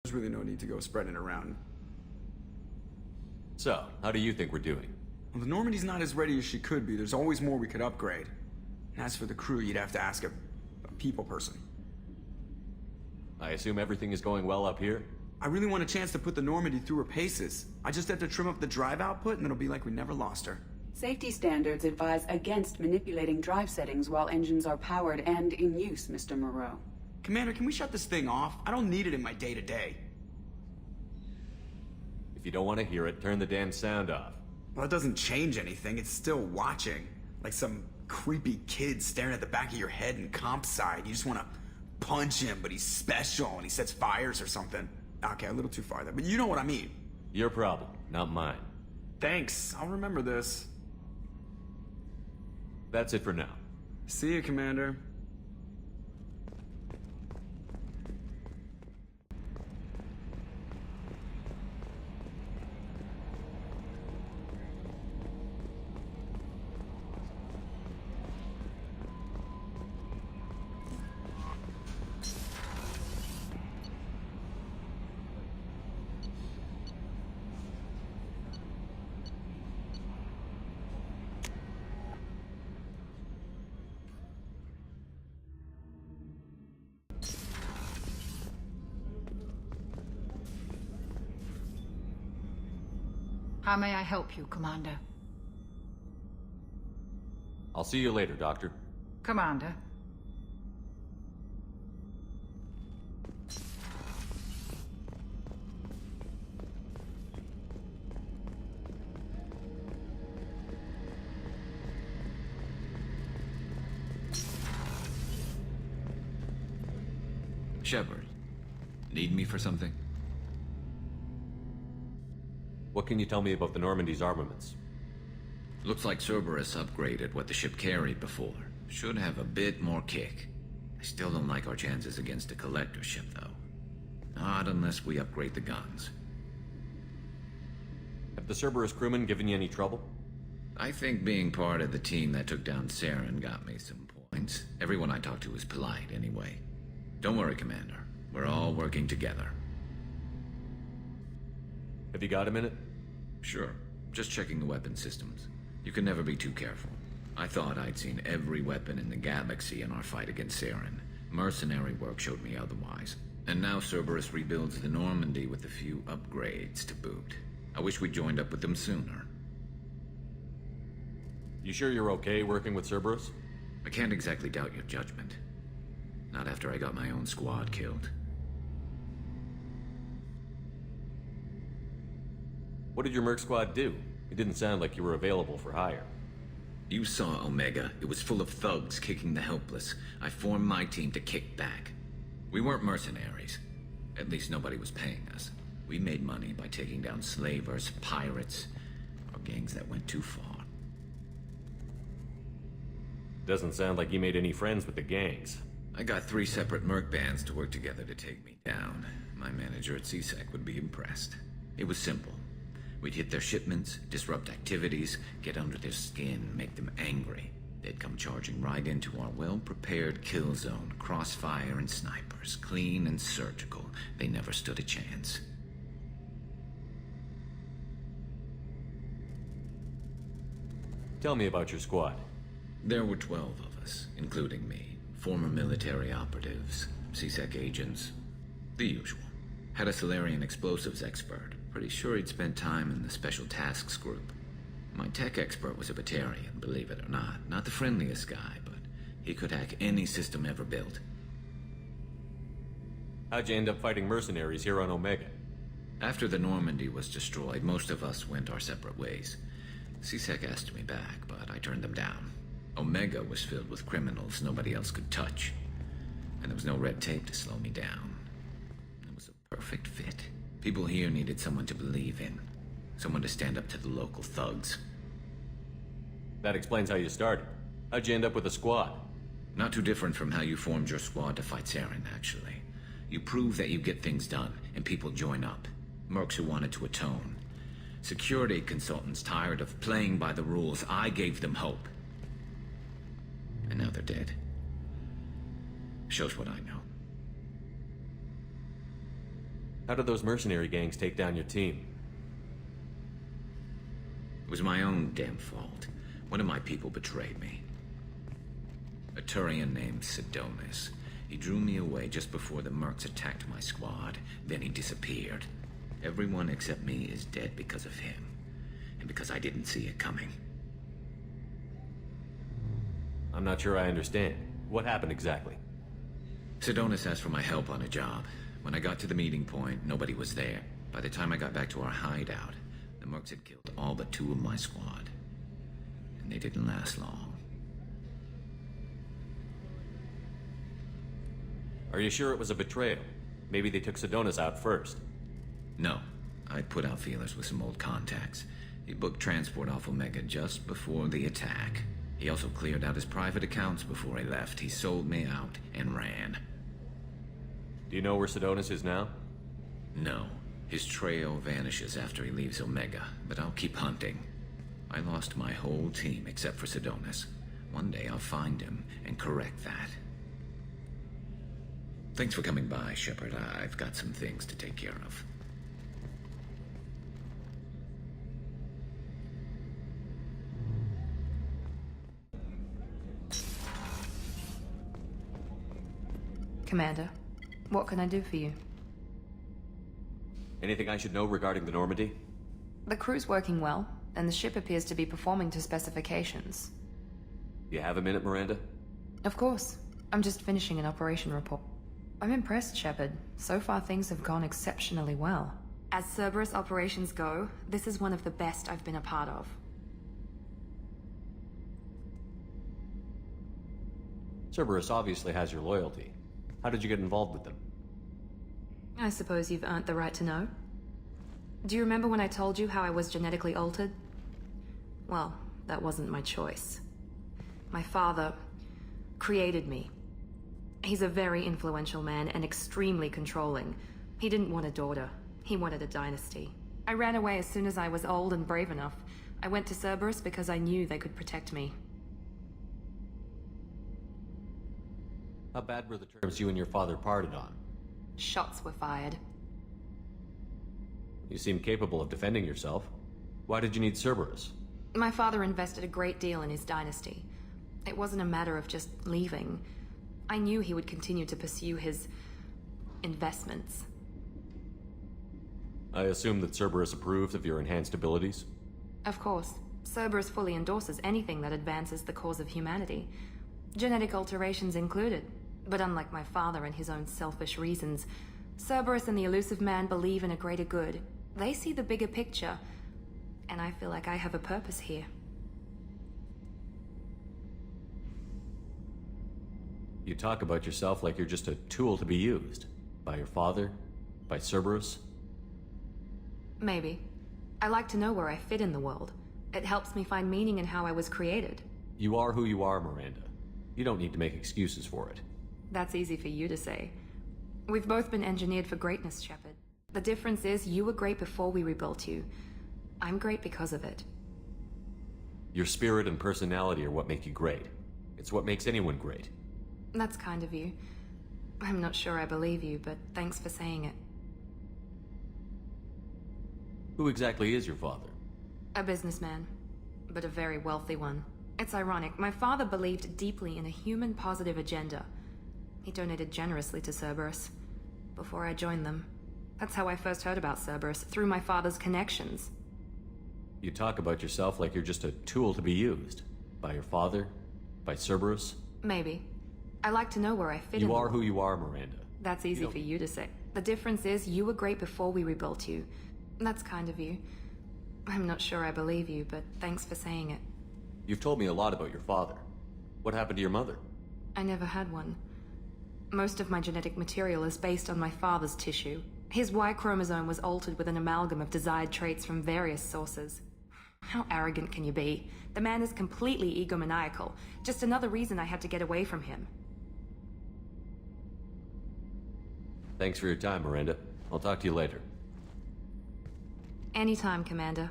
There's really no need to go spreading it around. So, how do you think we're doing? Well, the Normandy's not as ready as she could be. There's always more we could upgrade. And as for the crew, you'd have to ask a people person. I assume everything is going well up here? I really want a chance to put the Normandy through her paces. I just have to trim up the drive output and it'll be like we never lost her. Safety standards advise against manipulating drive settings while engines are powered and in use, Mr. Moreau. Commander, can we shut this thing off? I don't need it in my day-to-day. If you don't want to hear it, turn the damn sound off. Well, it doesn't change anything. It's still watching. Like some creepy kid staring at the back of your head in comp side. You just want to punch him, but he's special and he sets fires or something. Okay, a little too far there, but you know what I mean. Your problem, not mine. Thanks, I'll remember this. That's it for now. See you, Commander. How may I help you, Commander? I'll see you later, Doctor. Commander. Shepard, need me for something? What can you tell me about the Normandy's armaments? Looks like Cerberus upgraded what the ship carried before. Should have a bit more kick. I still don't like our chances against a collector ship, though. Not unless we upgrade the guns. Have the Cerberus crewmen given you any trouble? I think being part of the team that took down Saren got me some points. Everyone I talked to was polite, anyway. Don't worry, Commander. We're all working together. Have you got a minute? Sure. Just checking the weapon systems. You can never be too careful. I thought I'd seen every weapon in the galaxy in our fight against Saren. Mercenary work showed me otherwise. And now Cerberus rebuilds the Normandy with a few upgrades to boot. I wish we'd joined up with them sooner. You sure you're okay working with Cerberus? I can't exactly doubt your judgment. Not after I got my own squad killed. What did your Merc squad do? It didn't sound like you were available for hire. You saw Omega. It was full of thugs kicking the helpless. I formed my team to kick back. We weren't mercenaries. At least nobody was paying us. We made money by taking down slavers, pirates, or gangs that went too far. Doesn't sound like you made any friends with the gangs. I got 3 separate merc bands to work together to take me down. My manager at CSEC would be impressed. It was simple. We'd hit their shipments, disrupt activities, get under their skin, make them angry. They'd come charging right into our well-prepared kill zone, crossfire and snipers, clean and surgical. They never stood a chance. Tell me about your squad. There were 12 of us, including me. Former military operatives, CSEC agents, the usual. Had a Solarian explosives expert. Pretty sure he'd spent time in the Special Tasks Group. My tech expert was a Batarian, believe it or not. Not the friendliest guy, but he could hack any system ever built. How'd you end up fighting mercenaries here on Omega? After the Normandy was destroyed, most of us went our separate ways. CSEC asked me back, but I turned them down. Omega was filled with criminals nobody else could touch. And there was no red tape to slow me down. It was a perfect fit. People here needed someone to believe in. Someone to stand up to the local thugs. That explains how you started. How'd you end up with a squad? Not too different from how you formed your squad to fight Saren, actually. You prove that you get things done, and people join up. Mercs who wanted to atone. Security consultants tired of playing by the rules. I gave them hope. And now they're dead. Shows what I know. How did those mercenary gangs take down your team? It was my own damn fault. One of my people betrayed me. A Turian named Sidonis. He drew me away just before the Mercs attacked my squad. Then he disappeared. Everyone except me is dead because of him. And because I didn't see it coming. I'm not sure I understand. What happened exactly? Sidonis asked for my help on a job. When I got to the meeting point, nobody was there. By the time I got back to our hideout, the Mercs had killed all but 2 of my squad. And they didn't last long. Are you sure it was a betrayal? Maybe they took Sidonis out first. No. I put out feelers with some old contacts. He booked transport off Omega just before the attack. He also cleared out his private accounts before he left. He sold me out and ran. Do you know where Sidonis is now? No. His trail vanishes after he leaves Omega, but I'll keep hunting. I lost my whole team except for Sidonis. One day I'll find him and correct that. Thanks for coming by, Shepard. I've got some things to take care of. Commander, what can I do for you? Anything I should know regarding the Normandy? The crew's working well, and the ship appears to be performing to specifications. You have a minute, Miranda? Of course. I'm just finishing an operation report. I'm impressed, Shepard. So far things have gone exceptionally well. As Cerberus operations go, this is one of the best I've been a part of. Cerberus obviously has your loyalty. How did you get involved with them? I suppose you've earned the right to know. Do you remember when I told you how I was genetically altered? Well, that wasn't my choice. My father created me. He's a very influential man and extremely controlling. He didn't want a daughter. He wanted a dynasty. I ran away as soon as I was old and brave enough. I went to Cerberus because I knew they could protect me. How bad were the terms you and your father parted on? Shots were fired. You seem capable of defending yourself. Why did you need Cerberus? My father invested a great deal in his dynasty. It wasn't a matter of just leaving. I knew he would continue to pursue his investments. I assume that Cerberus approved of your enhanced abilities? Of course. Cerberus fully endorses anything that advances the cause of humanity. Genetic alterations included. But unlike my father and his own selfish reasons, Cerberus and the Elusive Man believe in a greater good. They see the bigger picture, and I feel like I have a purpose here. You talk about yourself like you're just a tool to be used. By your father? By Cerberus? Maybe. I like to know where I fit in the world. It helps me find meaning in how I was created. You are who you are, Miranda. You don't need to make excuses for it. That's easy for you to say. We've both been engineered for greatness, Shepard. The difference is you were great before we rebuilt you. I'm great because of it. Your spirit and personality are what make you great. It's what makes anyone great. That's kind of you. I'm not sure I believe you, but thanks for saying it. Who exactly is your father? A businessman, but a very wealthy one. It's ironic, my father believed deeply in a human-positive agenda. He donated generously to Cerberus before I joined them. That's how I first heard about Cerberus, through my father's connections. You talk about yourself like you're just a tool to be used. By your father? By Cerberus? Maybe. I like to know where I fit in. You are who you are, Miranda. That's easy for you to say. The difference is you were great before we rebuilt you. That's kind of you. I'm not sure I believe you, but thanks for saying it. You've told me a lot about your father. What happened to your mother? I never had one. Most of my genetic material is based on my father's tissue. His Y chromosome was altered with an amalgam of desired traits from various sources. How arrogant can you be? The man is completely egomaniacal. Just another reason I had to get away from him. Thanks for your time, Miranda. I'll talk to you later. Anytime, Commander.